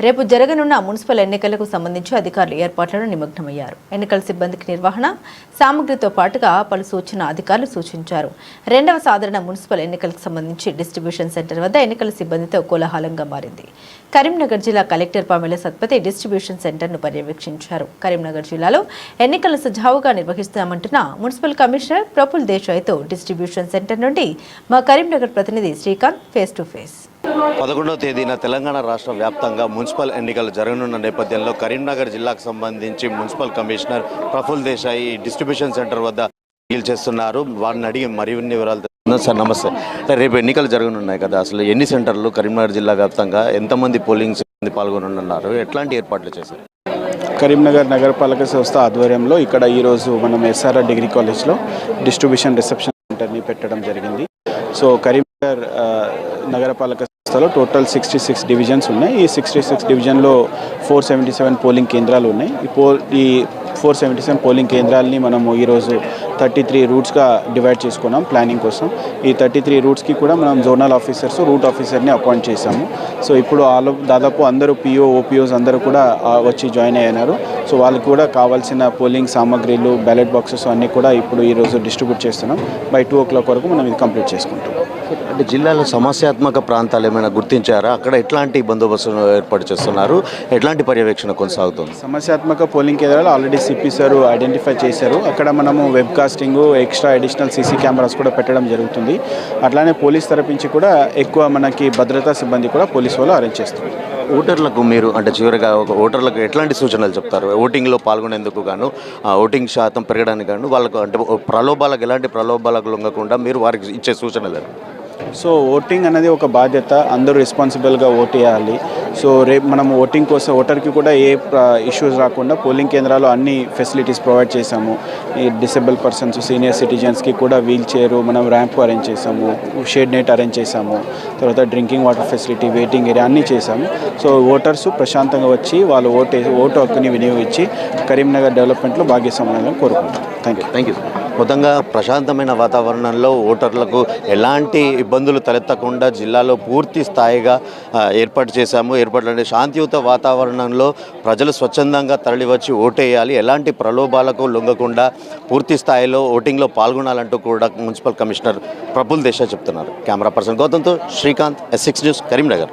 రేపు జరగనున్న మున్సిపల్ ఎన్నికలకు సంబంధించి అధికారులు ఏర్పాట్లను నిమగ్నమయ్యారు. ఎన్నికల సిబ్బందికి నిర్వహణ సామగ్రితో పాటుగా పలు సూచన అధికారులు సూచించారు. రెండవ సాధారణ మున్సిపల్ ఎన్నికలకు సంబంధించి డిస్ట్రిబ్యూషన్ సెంటర్ వద్ద ఎన్నికల సిబ్బందితో కోలాహలంగా మారింది. కరీంనగర్ జిల్లా కలెక్టర్ పామెల సత్పతి డిస్ట్రిబ్యూషన్ సెంటర్ను పర్యవేక్షించారు. కరీంనగర్ జిల్లాలో ఎన్నికలు సజావుగా నిర్వహిస్తామంటున్న మున్సిపల్ కమిషనర్ ప్రఫుల్ దేశాయ్తో డిస్ట్రిబ్యూషన్ సెంటర్ నుండి మా కరీంనగర్ ప్రతినిధి శ్రీకాంత్ ఫేస్ టు ఫేస్. 11వ తేదీన తెలంగాణ రాష్ట్ర వ్యాప్తంగా మున్సిపల్ ఎన్నికలు జరగనున్న నేపథ్యంలో కరీంనగర్ జిల్లాకు సంబంధించి municipal commissioner Praful Desai distribution centre వద్ద డీల్ చేస్తున్నారు. వారిని అడిగి మరిన్ని వివరాలు తెలుసుకుందాం. సార్ నమస్తే. రేపు ఎన్నికలు జరగనున్నాయి కదా, అసలు ఎన్ని సెంటర్లు కరీంనగర్ జిల్లా వ్యాప్తంగా ఎంతమంది పోలింగ్ సిబ్బంది పాల్గొనున్నారు, ఎట్లాంటి ఏర్పాట్లు చేశారు? కరీంనగర్ నగరపాలక సంస్థ ఆధ్వర్యంలో ఇక్కడ ఈరోజు మనం ఎస్ఆర్ఆర్ డిగ్రీ కాలేజ్లో డిస్ట్రిబ్యూషన్ రిసెప్షన్ సెంటర్ని పెట్టడం జరిగింది. సో కరీంనగర్ నగరపాలక సంస్థలో టోటల్ 66 డివిజన్స్ ఉన్నాయి. ఈ 66 డివిజన్లో 477 పోలింగ్ కేంద్రాలు ఉన్నాయి. ఈ 477 పోలింగ్ కేంద్రాలని మనము ఈరోజు 33 రూట్స్గా డివైడ్ చేసుకున్నాం ప్లానింగ్ కోసం. ఈ 33 రూట్స్కి కూడా మనం జోనల్ ఆఫీసర్స్, రూట్ ఆఫీసర్ని అపాయింట్ చేశాము. సో ఇప్పుడు దాదాపు అందరూ పిఓ, ఓపీఓస్ అందరూ కూడా వచ్చి జాయిన్ అయ్యారు. సో వాళ్ళకి కూడా కావాల్సిన పోలింగ్ సామాగ్రిలు, బ్యాలెట్ బాక్సెస్ అన్నీ కూడా ఇప్పుడు ఈరోజు డిస్ట్రిబ్యూట్ చేస్తున్నాం. బై 2 o'clock వరకు మనం ఇది కంప్లీట్ చేసుకుంటాం. అంటే జిల్లాలో సమస్యాత్మక ప్రాంతాలు ఏమైనా గుర్తించారా? అక్కడ ఎట్లాంటి బందోబస్తు ఏర్పాటు చేస్తున్నారు, ఎట్లాంటి పర్యవేక్షణ కొనసాగుతుంది? సమస్యాత్మక పోలింగ్ కేంద్రాలు ఆల్రెడీ సిపి సార్ ఐడెంటిఫై చేశారు. అక్కడ మనము web casting, extra additional CC cameras కూడా పెట్టడం జరుగుతుంది. అట్లానే పోలీస్ తరపుంచి కూడా ఎక్కువ మనకి భద్రతా సిబ్బంది కూడా పోలీసు వాళ్ళు అరేంజ్ చేస్తున్నారు. ఓటర్లకు మీరు అంటే చివరిగా ఓటర్లకు ఎట్లాంటి సూచనలు చెప్తారు? ఓటింగ్లో పాల్గొనేందుకు గాను, ఓటింగ్ శాతం పెరగడానికి గాను వాళ్ళకు అంటే ప్రలోభాలకు ఎలాంటి ప్రలోభాలకు లొంగకుండా మీరు వారికి ఇచ్చే సూచనలు? సో ఓటింగ్ అనేది ఒక బాధ్యత, అందరూ రెస్పాన్సిబుల్గా ఓట్ వేయాలి. సో రేపు మనం ఓటింగ్ కోసం ఓటర్కి కూడా ఏ ఇష్యూస్ రాకుండా పోలింగ్ కేంద్రాలు అన్ని ఫెసిలిటీస్ ప్రొవైడ్ చేశాము. ఈ డిసేబుల్ పర్సన్స్, సీనియర్ సిటిజన్స్కి కూడా వీల్ చైరు, మనం ర్యాంప్ అరేంజ్ చేసాము, షేడ్ నెట్ అరేంజ్ చేసాము, తర్వాత drinking water facility, waiting area అన్నీ చేశాము. సో ఓటర్స్ ప్రశాంతంగా వచ్చి వాళ్ళు ఓటు హక్కుని వినియోగించి కరీంనగర్ డెవలప్మెంట్లో భాగస్వామ్యాలను కోరుకుంటాం. Thank you. మొత్తంగా ప్రశాంతమైన వాతావరణంలో ఓటర్లకు ఎలాంటి ఇబ్బందులు తలెత్తకుండా జిల్లాలో పూర్తి స్థాయిగా ఏర్పాటు చేశాము. ఏర్పాటు శాంతియుత వాతావరణంలో ప్రజలు స్వచ్ఛందంగా తరలివచ్చి ఓటేయాలి, ఎలాంటి ప్రలోభాలకు లొంగకుండా పూర్తి స్థాయిలో ఓటింగ్లో పాల్గొనాలంటూ కూడా మున్సిపల్ కమిషనర్ ప్రఫుల్ దేశాయ్ చెప్తున్నారు. కెమెరా పర్సన్ గౌతంతో శ్రీకాంత్, S6 న్యూస్, కరీంనగర్.